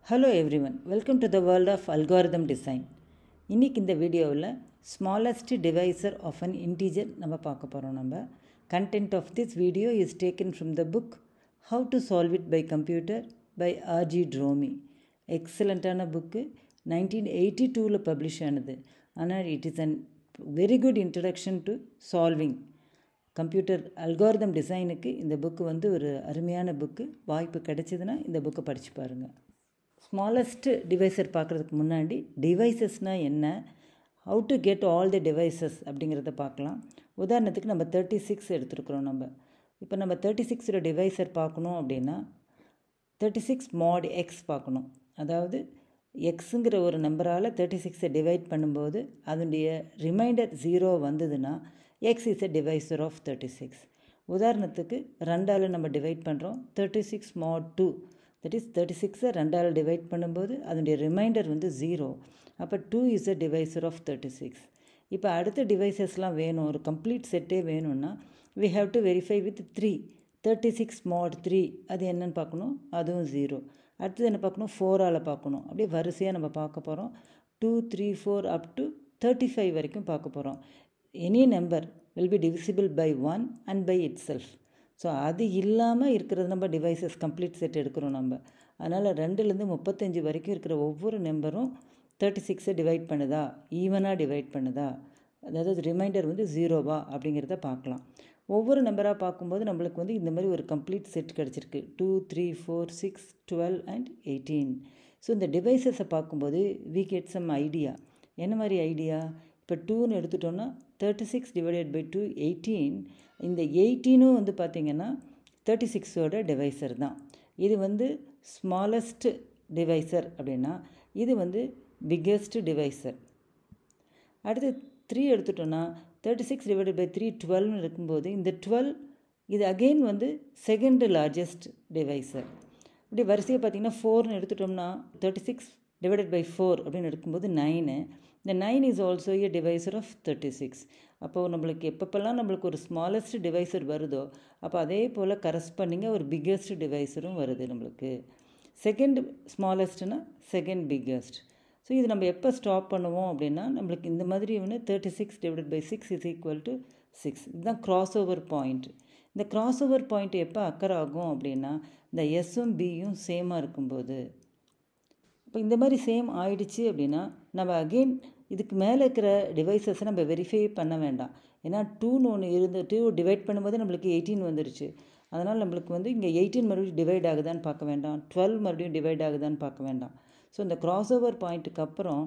Hello everyone, welcome to the world of algorithm design. இன்னைக்கு இந்த வீடியோவில் smallest divisor of an integer நம்ம பார்க்க போகிறோம். Content of this video is taken from the book How to Solve It by Computer by R.G. Dromey. எக்ஸலண்ட்டான book 1982 publish ஆனது. ஆனால் it is a very good introduction to solving. Computer algorithm டிசைனுக்கு இந்த book ஒரு அருமையான book. வாய்ப்பு கிடைச்சதுன்னா இந்த புக்கை படித்து பாருங்கள். ஸ்மாலஸ்ட் டிவைசர் பார்க்குறதுக்கு முன்னாடி டிவைசஸ்னால் என்ன, how to get all the devices அப்படிங்கிறத பார்க்கலாம். உதாரணத்துக்கு நம்ம 36 எடுத்துருக்குறோம். இப்போ நம்ம 36 டிவைசர் பார்க்கணும் அப்படின்னா 36 mod x பார்க்கணும். அதாவது எக்ஸுங்கிற ஒரு நம்பரால் 36 டிவைட் பண்ணும்போது அதனுடைய ரிமைண்டர் 0 வந்ததுன்னா X is a divisor of 36. உதாரணத்துக்கு 2ஆல் நம்ம டிவைட் பண்ணுறோம். 36 mod 2, தட் இஸ் 36 2ஆல் டிவைட் பண்ணும்போது அதனுடைய ரிமைண்டர் 0. அப்போ 2 இஸ் எ டிவைசர் ஆஃப் 36. இப்போ அடுத்த டிவைசஸ்லாம் வேணும், ஒரு கம்ப்ளீட் செட்டே வேணும்னா we have to verify with 3. 36 mod 3 அது என்னன்னு பார்க்கணும், அதுவும் 0. அடுத்தது என்ன பார்க்கணும், 4ஆல் பார்க்கணும். அப்படியே வரிசையாக நம்ம பார்க்க போகிறோம். 2, 3, 4 அப் டு 35 வரைக்கும் பார்க்க போகிறோம். Any number will be divisible by 1 and by itself. So அது இல்லாமல் இருக்கிறது நம்ம டிவைசஸ் கம்ப்ளீட் செட் எடுக்கிறோம் நம்ம. அதனால் 2லேருந்து 35 வரைக்கும் இருக்கிற ஒவ்வொரு நம்பரும் 36 டிவைட் பண்ணுதா, ஈவனாக டிவைட் பண்ணுதா, அதாவது ரிமைண்டர் 0வா அப்படிங்கிறத பார்க்கலாம். ஒவ்வொரு நம்பராக பார்க்கும்போது நம்மளுக்கு இந்த மாதிரி ஒரு கம்ப்ளீட் செட் கிடச்சிருக்கு. 2, 3, 4, 6, 12 and 18. ஸோ இந்த டிவைசஸை பார்க்கும்போது we get some ஐடியா. என்ன மாதிரி ஐடியா? இப்போ 2ன்னு எடுத்துட்டோன்னா 36 டிவைடட் பை 2 18. இந்த 18ம் பார்த்திங்கன்னா 36ஓட டிவைசர் தான். இது ஸ்மாலஸ்ட் டிவைசர் அப்படின்னா இது பிக்கெஸ்ட் டிவைசர். அடுத்து 3 எடுத்துட்டோன்னா 36 டிவைடட் பை 3 12ன்னு இருக்கும்போது இந்த 12 இது அகெயின் செகண்ட் லார்ஜஸ்ட் டிவைசர். இப்படி வரிசையை பார்த்திங்கன்னா 4ன்னு எடுத்துட்டோம்னா 36 டிவைடட் பை 4 அப்படின்னு எடுக்கும்போது 9. இந்த 9 is also a divisor of 36. அப்போது நம்மளுக்கு எப்பப்பெல்லாம் நம்மளுக்கு ஒரு ஸ்மாலஸ்ட் டிவைசர் வருதோ அப்போ அதே போல் கரஸ்பாண்டிங்காக ஒரு பிக்கெஸ்ட் டிவைசரும் வருது நம்மளுக்கு. செகண்ட் ஸ்மாலஸ்ட்னா செகண்ட் பிக்கெஸ்ட். ஸோ இது நம்ம எப்போ ஸ்டாப் பண்ணுவோம் அப்படின்னா நம்மளுக்கு இந்த மாதிரி 36 divided by 6 is equal to 6. இதுதான் கிராஸ் ஓவர் பாயிண்ட். இந்த கிராஸ் ஓவர் பாயிண்ட் எப்போ அக்கர் ஆகும் அப்படின்னா இந்த எஸ்ஸும் பியும் சேமாக இருக்கும்போது. இப்போ இந்த மாதிரி சேம் ஆயிடுச்சு அப்படின்னா நம்ம அகெயின் இதுக்கு மேலே இருக்கிற டிவைசஸை நம்ம வெரிஃபை பண்ண வேண்டாம். ஏன்னா 2ன்னு ஒன்று இருந்து 2 டிவைட் பண்ணும்போது நம்மளுக்கு 18 வந்துருச்சு. அதனால் நம்மளுக்கு இங்கே 18 மறுபடியும் டிவைட் ஆகுதான்னு பார்க்க வேண்டாம், 12 மறுபடியும் டிவைட் ஆகுதான்னு பார்க்க வேண்டாம். ஸோ இந்த கிராஸ் ஓவர் பாயிண்ட்டுக்கு அப்புறம்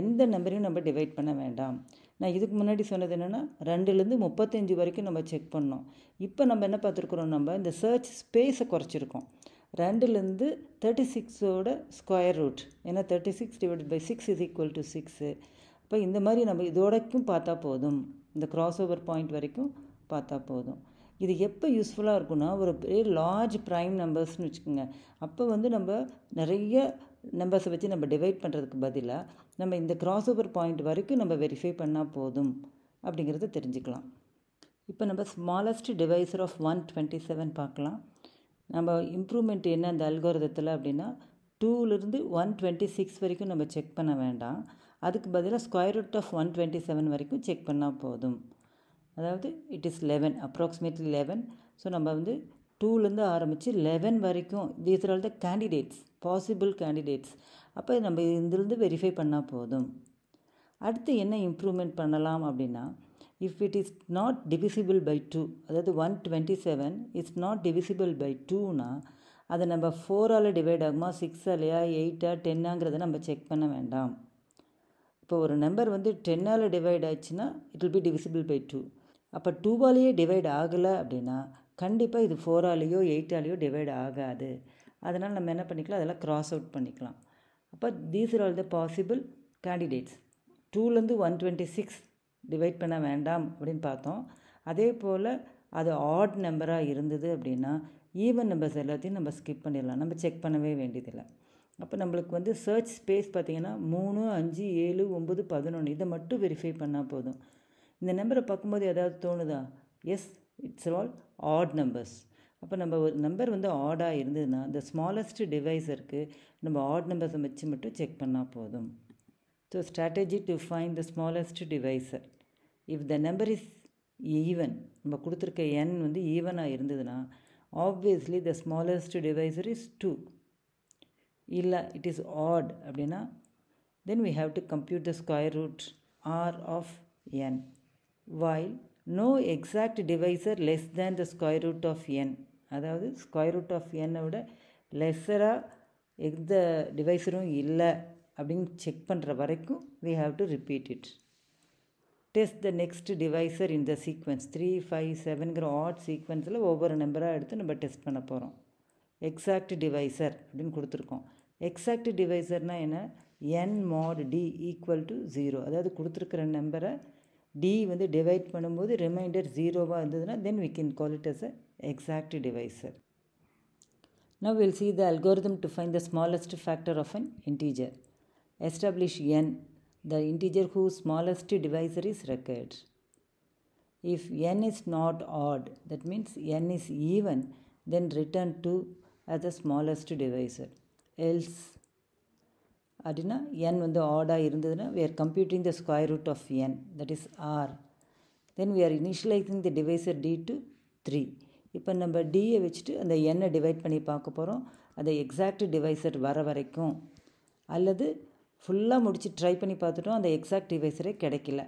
எந்த நம்பரையும் நம்ம டிவைட் பண்ண வேண்டாம். நான் இதுக்கு முன்னாடி சொன்னது என்னென்னா 2லேருந்து 35 வரைக்கும் நம்ம செக் பண்ணோம். இப்போ நம்ம என்ன பார்த்துருக்குறோம், நம்ம இந்த சர்ச் ஸ்பேஸை குறைச்சிருக்கோம். 2லேருந்து 36ஓட ஸ்கொயர் ரூட், ஏன்னா 36 divided by 6 is equal to 6. இப்போ இந்த மாதிரி நம்ம இதோடக்கும் பார்த்தா போதும், இந்த கிராஸ் ஓவர் பாயிண்ட் வரைக்கும் பார்த்தா போதும். இது எப்போ யூஸ்ஃபுல்லாக இருக்குன்னா ஒரு பெரிய லார்ஜ் ப்ரைம் நம்பர்ஸ்னு வச்சுக்கோங்க. அப்போ நம்ம நிறைய நம்பர்ஸை வச்சு நம்ம டிவைட் பண்ணுறதுக்கு பதிலாக நம்ம இந்த கிராஸ் ஓவர் பாயிண்ட் வரைக்கும் நம்ம வெரிஃபை பண்ணால் போதும் அப்படிங்கிறத தெரிஞ்சுக்கலாம். இப்போ நம்ம ஸ்மாலஸ்ட் டிவைசர் ஆஃப் 127 பார்க்கலாம். நம்ம இம்ப்ரூவ்மெண்ட் என்ன அந்த அல்காரிதத்தில் அப்படின்னா 2லேருந்து 126 வரைக்கும் நம்ம செக் பண்ண வேண்டாம். அதுக்கு பதிலாக ஸ்கொயர் ரூட் ஆஃப் 127 வரைக்கும் செக் பண்ணால் போதும். அதாவது இட் இஸ் 11, அப்ராக்சிமேட்லி 11. ஸோ நம்ம 2லேருந்து ஆரம்பித்து 11 வரைக்கும் these are all the candidates, possible candidates. அப்போ நம்ம இதிலிருந்து வெரிஃபை பண்ணால் போதும். அடுத்து என்ன இம்ப்ரூவ்மெண்ட் பண்ணலாம் அப்படின்னா if it is not divisible by 2, அதாவது 127 is not divisible by 2னா அதை நம்ம 4ஆல் டிவைட் ஆகுமா, 6ஆலையா, 8ஆ, 10ஆங்கிறத நம்ம செக் பண்ண வேண்டாம். இப்போ ஒரு நம்பர் 10ஆல் டிவைட் ஆச்சுன்னா it will be divisible by 2. அப்போ 2ஆலேயே டிவைட் ஆகலை அப்படின்னா கண்டிப்பாக இது 4ஆலேயோ 8ஆலேயோ டிவைட் ஆகாது. அதனால் நம்ம என்ன பண்ணிக்கலாம், அதெல்லாம் கிராஸ் அவுட் பண்ணிக்கலாம். அப்போ these are all the possible candidates. 2லேருந்து 126 டிவைட் பண்ண வேண்டாம் அப்படின்னு பார்த்தோம். அதே போல் அது ஆட் நம்பராக இருந்தது அப்படின்னா ஈவன் நம்பர்ஸ் எல்லாத்தையும் நம்ம ஸ்கிப் பண்ணிடலாம், நம்ம செக் பண்ணவே வேண்டியதில்லை. அப்போ நம்மளுக்கு சர்ச் ஸ்பேஸ் பார்த்திங்கன்னா 3, 5, 7, 9, 11 இதை மட்டும் வெரிஃபை பண்ணால் போதும். இந்த நம்பரை பார்க்கும்போது ஏதாவது தோணுதா? Yes, it's all odd numbers. அப்போ நம்ம ஒரு நம்பர் வந்து ஆடாக இருந்ததுன்னா the smallest divisorக்கு நம்ம ஆட் நம்பர்ஸை வச்சு மட்டும் செக் பண்ணால் போதும். So strategy to find the smallest divisor. If the number is even, நம்ம கொடுத்துருக்க n வந்து ஈவனாக இருந்ததுன்னா obviously the smallest divisor is 2. இல்லை it is odd அப்படின்னா then we have to compute the square root r of n. While no exact divisor less than the square root of n, அதாவது square root of என்னை விட லெஸ்ஸராக எந்த டிவைஸரும் இல்லை அப்படின்னு check பண்ணுற வரைக்கும் we have to repeat it. Test the next divisor in the sequence 3, 5, 7ங்கிற add சீக்வன்ஸில் ஒவ்வொரு நம்பராக எடுத்து நம்ம டெஸ்ட் பண்ண போகிறோம். எக்ஸாக்ட் டிவைசர் அப்படின்னு கொடுத்துருக்கோம். எக்ஸாக்ட் டிவைசர்னால் என்ன? n mod d equal to 0. அதாவது கொடுத்துருக்கிற நம்பரை d வந்து டிவைட் பண்ணும்போது ரிமைண்டர் 0வாக இருந்ததுன்னா then we can call it as a exact divisor. Now we will see the algorithm to find the smallest factor of an integer. Establish n, the integer whose smallest divisor is required. If n is not odd, that means n is even, then return 2 as the smallest divisor. Else, அப்படின்னா n வந்து ஆடாக இருந்ததுன்னா we are computing the square root of n, that is r. Then we are initializing the divisor d to 3. இப்போ நம்ம டியை வச்சுட்டு அந்த n divide பண்ணி பார்க்க போகிறோம். அதை எக்ஸாக்ட் டிவைசர் வர வரைக்கும். அல்லது ஃபுல்லாக முடிச்சு ட்ரை பண்ணி பார்த்துட்டோம், அந்த எக்ஸாக்ட் டிவைசரே கிடைக்கல.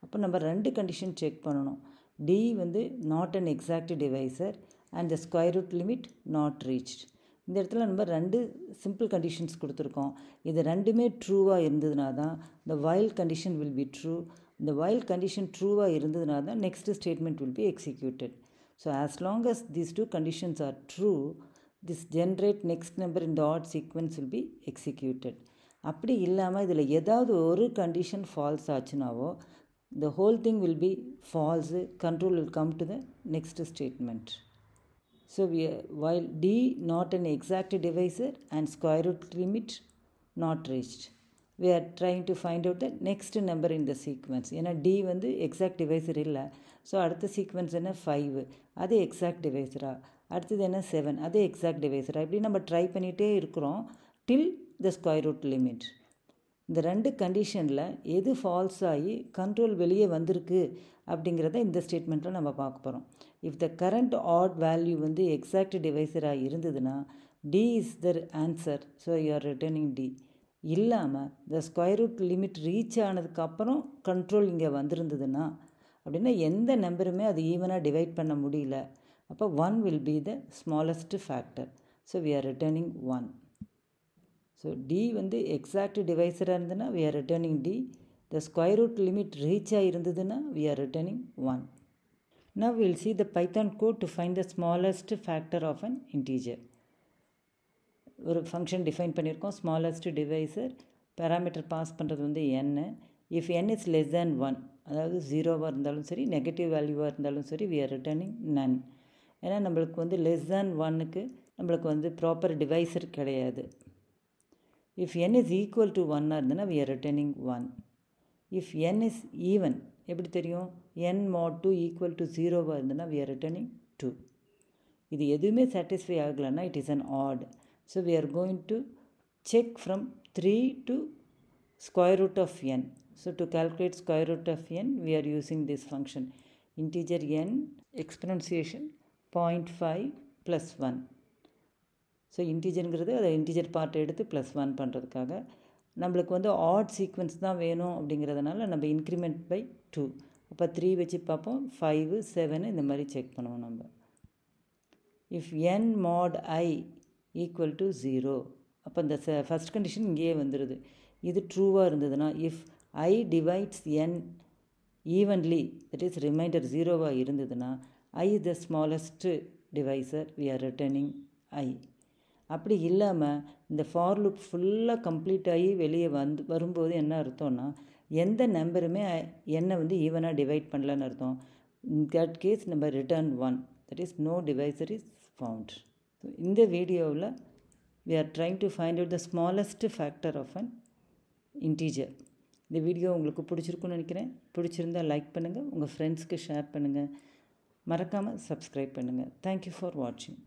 அப்போ நம்ம 2 கண்டிஷன் செக் பண்ணணும். டி வந்து not an exact divisor and the square root limit not reached. இந்த இடத்துல நம்ம 2 சிம்பிள் கண்டிஷன்ஸ் கொடுத்துருக்கோம். இது ரெண்டுமே ட்ரூவாக இருந்ததுனா தான் the while condition will be true. இந்த while condition ட்ரூவாக இருந்ததுனா தான் next statement will be executed. So as long as these 2 conditions are true, this generate next number in the odd sequence will be executed. அப்படி இல்லாமல் இதில் ஏதாவது ஒரு condition false ஆச்சுனாவோ the whole thing will be false, control will come to the next statement. So while d not an exact divisor and square root limit not reached, we are trying to find out the next number in the sequence. ஏன்னா d வந்து exact divisor இல்லை. So அடுத்த sequence என்ன 5, அது exact டிவைசரா. அடுத்தது என்ன 7, அது exact டிவைசரா. இப்படி நம்ம ட்ரை பண்ணிகிட்டே இருக்கிறோம் டில் த ஸ்கொயர் ரூட் லிமிட். இந்த 2 கண்டிஷனில் எது ஃபால்ஸ் ஆகி கண்ட்ரோல் வெளியே வந்திருக்கு அப்படிங்கிறத இந்த ஸ்டேட்மெண்ட்டில் நம்ம பார்க்க போகிறோம். If the current odd value வந்து எக்ஸாக்ட் டிவைசராக இருந்ததுன்னா d is the answer, so you are returning d. இல்லாமல் the square root limit reach ஆனதுக்கப்புறம் கண்ட்ரோல் இங்கே வந்திருந்ததுன்னா அப்படின்னா எந்த நம்பருமே அது ஈவனாக டிவைட் பண்ண முடியல. அப்போ 1 will be the smallest factor. So we are returning 1. So d வந்து எக்ஸாக்ட் டிவைசராக இருந்ததுன்னா we are returning d. The square root limit reach இருந்ததுன்னா we are returning 1. Now we will see the Python code to find the smallest factor of an integer. ஒரு function define பண்ணியிருக்கோம், smallest divisor. Parameter pass பண்ணுறது வந்து n. If n is less than 1, அதாவது 0வாக இருந்தாலும் சரி negative வேல்யூவாக இருந்தாலும் சரி we are returning none. ஏன்னா நம்மளுக்கு வந்து லெஸ் தேன் 1க்கு நம்மளுக்கு வந்து ப்ராப்பர் டிவைசர் கிடையாது. If n is equal to 1 இருந்ததுன்னா we are returning 1. If n is even, எப்படி தெரியும்? n mod 2 ஈக்குவல் டு 0வாக இருந்ததுன்னா we are returning 2. இது எதுவுமே சாட்டிஸ்ஃபை ஆகலைன்னா it is an odd. So we are going to check from 3 to square root of n. So to calculate square root of n, we are using this function. Integer n, exponentiation 0.5 plus 1. So integerங்கிறது அதை integer part எடுத்து plus 1 பண்ணுறதுக்காக. நம்மளுக்கு வந்து add sequence தான் வேணும் அப்படிங்கிறதுனால நம்ம increment by 2. அப்போ 3 வச்சு பார்ப்போம், 5, 7 இந்த மாதிரி செக் பண்ணுவோம் நம்ம. If n mod I equal to 0, அப்போ இந்த ஃபஸ்ட் கண்டிஷன் இங்கேயே வந்துடுது. இது ட்ரூவாக இருந்ததுன்னா if I divides n evenly, that is remainder 0வாக இருந்ததுன்னா I is the smallest divisor, we are returning I. அப்படி இல்லாமல் இந்த ஃபார் லூப் ஃபுல்லாக கம்ப்ளீட் ஆகி வெளியே வரும்போது என்ன அர்த்தம்னா எந்த நம்பருமே என்னை வந்து ஈவனாக டிவைட் பண்ணலன்னு அர்த்தம். இன் தட் கேஸ் நம்ம return 1, that is no divisor is found. So இந்த வீடியோவில் we are trying to find out the smallest factor of an integer. இந்த வீடியோ உங்களுக்கு பிடிச்சிருக்குன்னு நினைக்கிறேன். பிடிச்சிருந்தால் லைக் பண்ணுங்கள், உங்கள் ஃப்ரெண்ட்ஸ்க்கு ஷேர் பண்ணுங்கள். மறக்காமல் சப்ஸ்கிரைப் பண்ணுங்கள். தேங்க்யூ ஃபார் வாட்சிங்.